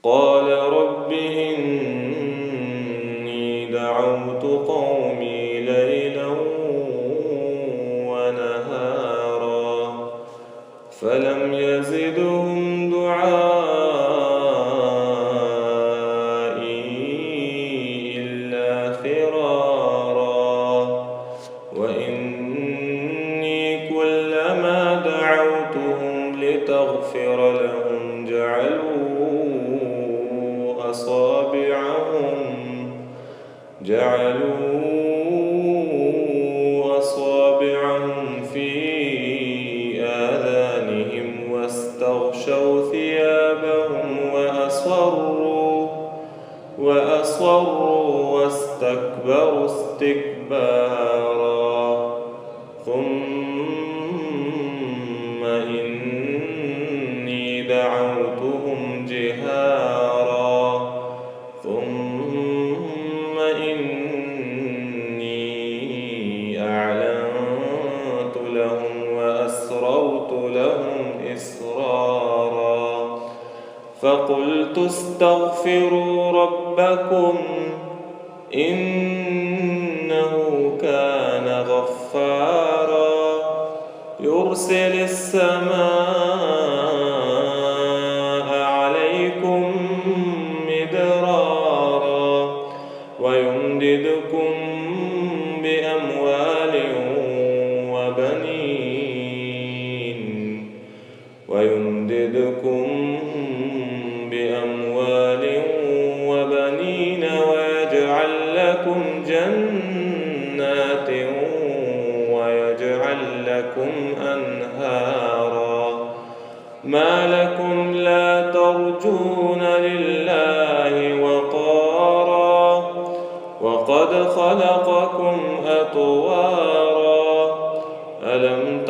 قال رب إني دعوت قومي ليلا ونهارا فلم يزدهم دعائي إلا فرارا وإني كلما دعوتهم لتغفر لهم جعلوا أصابعهم في آذانهم واستغشوا ثيابهم وأصروا واستكبروا استكبارا ثم إني دعوتهم جهارا ثم إني أعلنت لهم وأسررت لهم إسرارا فقلت استغفروا ربكم إنه كان غفارا يرسل السماء عليكم مدرارا ويمددكم بأموال وبنين ويجعل لكم جنات ويجعل لكم أنهارا ما لكم لا ترجون لله وقارا وقد خلقكم أطوارا ألم